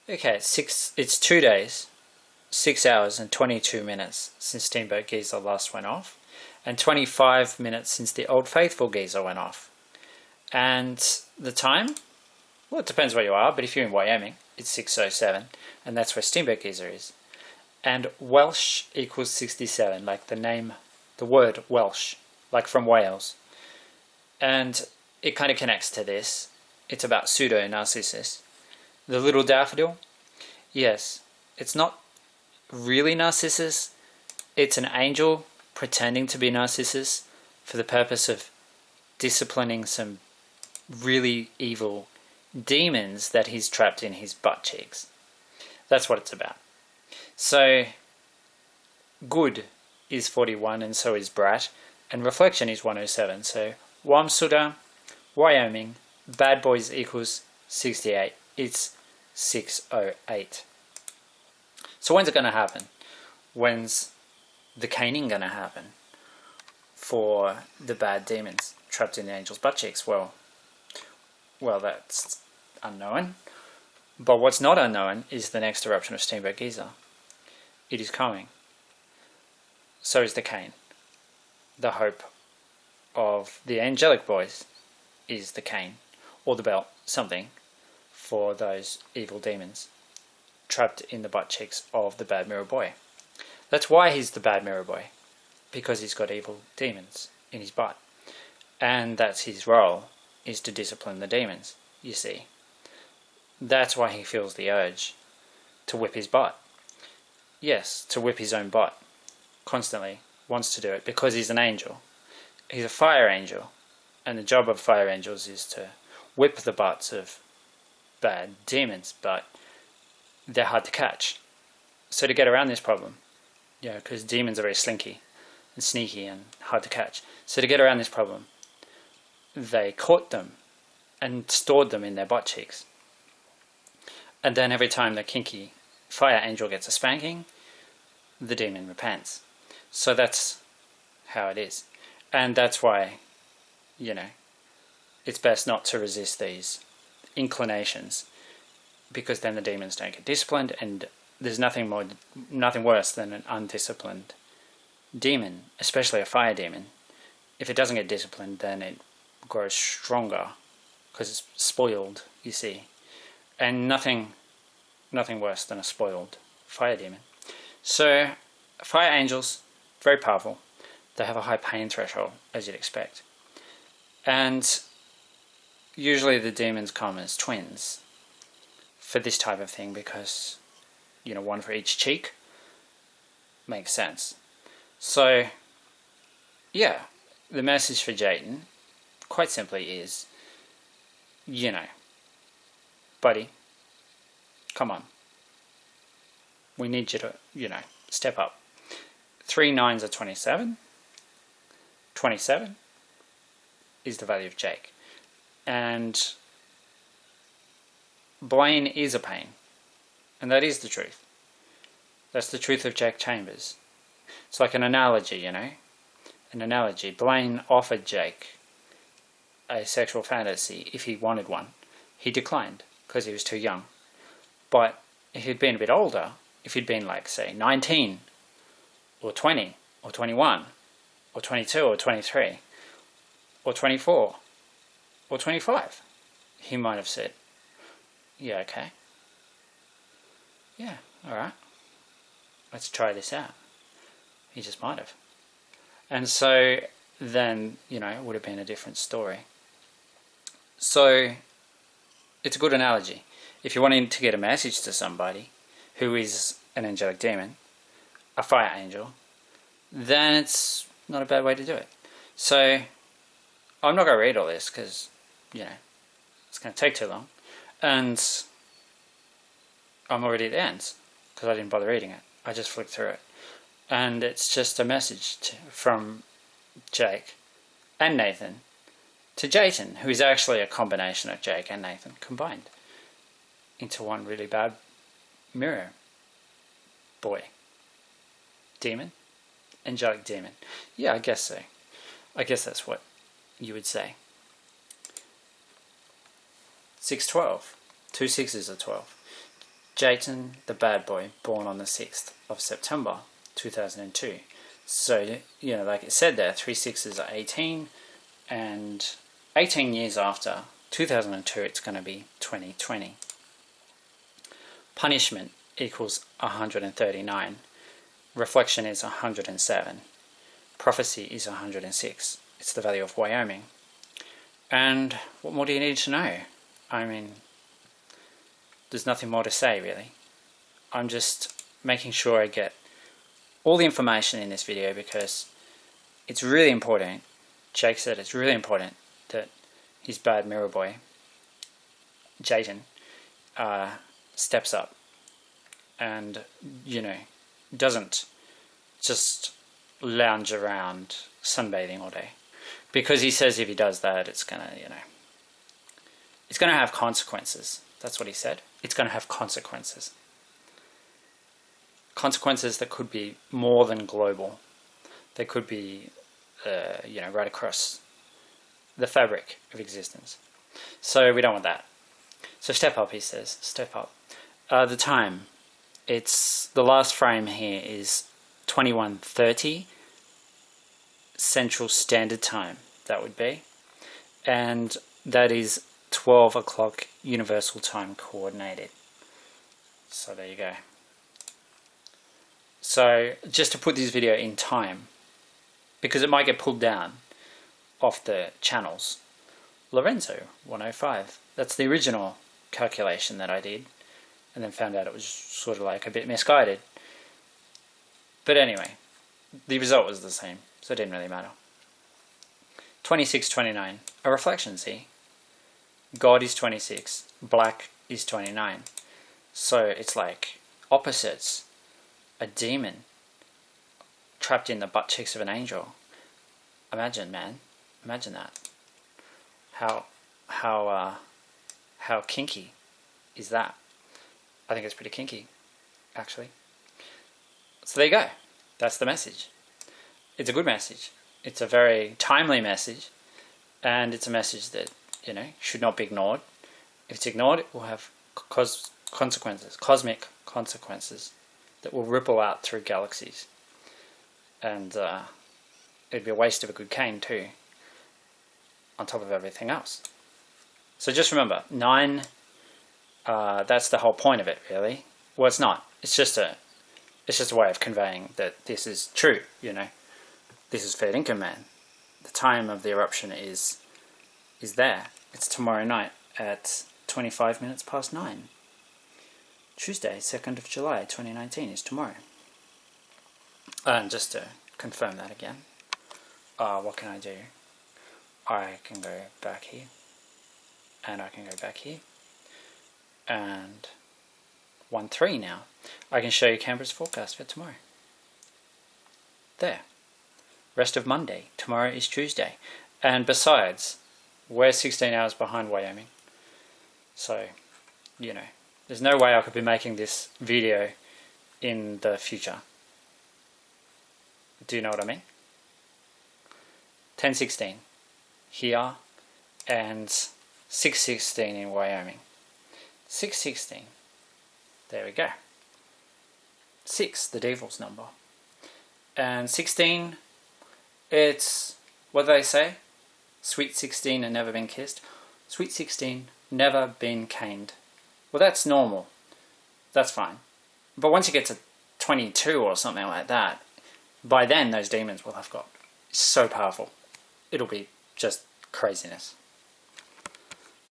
Okay, it's 2 days, 6 hours and 22 minutes since Steamboat Geezer last went off, and 25 minutes since the Old Faithful Geezer went off. And the time? Well, it depends where you are, but if you're in Wyoming, it's 6:07, and that's where Steamboat Geezer is. And Welsh equals 67, like the name, the word Welsh, like from Wales. And it kind of connects to this. It's about pseudo-Narcissus. The little daffodil? Yes, it's not really Narcissus. It's an angel pretending to be Narcissus for the purpose of disciplining some really evil demons that he's trapped in his butt cheeks. That's what it's about. So, good is 41 and so is Brat, and reflection is 107. So, Wamsuda, Wyoming, Bad Boys equals 68. It's 6:08. So when's it going to happen? When's the caning going to happen for the bad demons trapped in the angel's butt cheeks? Well, that's unknown. But what's not unknown is the next eruption of Steamboat Geezer. It is coming. So is the cane. The hope of the angelic boys is the cane, or the belt, something, for those evil demons trapped in the butt cheeks of the bad mirror boy. That's why he's the bad mirror boy, because he's got evil demons in his butt. And that's his role, is to discipline the demons, you see. That's why he feels the urge to whip his butt. Yes, to whip his own butt. Constantly wants to do it because he's an angel. He's a fire angel. And the job of fire angels is to whip the butts of bad demons, but they're hard to catch. So to get around this problem, because demons are very slinky and sneaky and hard to catch. So to get around this problem, they caught them and stored them in their butt cheeks. And then every time the kinky fire angel gets a spanking, the demon repents. So that's how it is. And that's why, it's best not to resist these inclinations, because then the demons don't get disciplined, and there's nothing worse than an undisciplined demon, especially a fire demon. If it doesn't get disciplined, then it grows stronger because it's spoiled, you see. And nothing worse than a spoiled fire demon. So fire angels, very powerful. They have a high pain threshold, as you'd expect. And usually the demons come as twins for this type of thing because, one for each cheek makes sense. So, the message for Jayden, quite simply, is, buddy, come on. We need you to, step up. 3 9s are 27. 27 is the value of Jake. And Blaine is a pain. And that is the truth. That's the truth of Jake Chambers. It's like an analogy, An analogy. Blaine offered Jake a sexual fantasy if he wanted one. He declined because he was too young. But if he'd been a bit older, if he'd been like, say, 19 or 20 or 21 or 22 or 23 or 24 or 25, he might have said, yeah, okay. Yeah, alright. Let's try this out. He just might have. And so then, it would have been a different story. So it's a good analogy. If you're wanting to get a message to somebody who is an angelic demon, a fire angel, then it's not a bad way to do it. So I'm not going to read all this because, it's going to take too long. And I'm already at the end because I didn't bother reading it. I just flicked through it. And it's just a message from Jake and Nathan to Jayden, who is actually a combination of Jake and Nathan combined into one really bad mirror boy. Demon? Angelic demon. Yeah, I guess so. I guess that's what you would say. 612. 2 6s are 12. Jayton, the bad boy, born on the 6th of September 2002. So, you know, like it said there, 3 6s are 18, and 18 years after 2002, it's going to be 2020. Punishment equals 139. Reflection is 107. Prophecy is 106. It's the value of Wyoming. And what more do you need to know? I mean, there's nothing more to say, really. I'm just making sure I get all the information in this video because it's really important. Jake said it's really important that his bad mirror boy, Jayton, steps up and, you know, doesn't just lounge around sunbathing all day. Because he says if he does that, it's gonna, you know, it's gonna have consequences. That's what he said. It's gonna have consequences. Consequences that could be more than global. They could be, you know, right across the fabric of existence. So we don't want that. So step up, he says. Step up. The time. It's the last frame here is 21:30 Central Standard Time. That would be, and that is 12 o'clock Universal Time Coordinated. So there you go. So just to put this video in time, because it might get pulled down off the channels. Lorenzo 105. That's the original calculation that I did, and then found out it was sort of like a bit misguided. But anyway, the result was the same, so it didn't really matter. 26:29, a reflection, see? God is 26, black is 29. So it's like opposites. A demon trapped in the butt cheeks of an angel. Imagine, man. Imagine that. How kinky is that? I think it's pretty kinky, actually. So there you go. That's the message. It's a good message. It's a very timely message, and it's a message that, you know, should not be ignored. If it's ignored, it will have consequences, cosmic consequences that will ripple out through galaxies. And it'd be a waste of a good cane too, on top of everything else. So just remember, 9, that's the whole point of it, really. Well, it's not. It's just a way of conveying that this is true, you know. This is fair income, man. The time of the eruption is there. It's tomorrow night at 25 minutes past 9. Tuesday, 2nd of July, 2019 is tomorrow. And just to confirm that again, what can I do? I can go back here, and I can go back here, and 1-3 now. I can show you Canberra's forecast for tomorrow. There. Rest of Monday. Tomorrow is Tuesday. And besides, we're 16 hours behind Wyoming. So, you know, there's no way I could be making this video in the future. Do you know what I mean? 10:16 here, and 6:16 in Wyoming. 6:16. There we go. 6, the devil's number. And 16, it's, what do they say? Sweet 16 and never been kissed. Sweet 16, never been caned. Well, that's normal. That's fine. But once you get to 22 or something like that, by then those demons will have got so powerful. It'll be just craziness.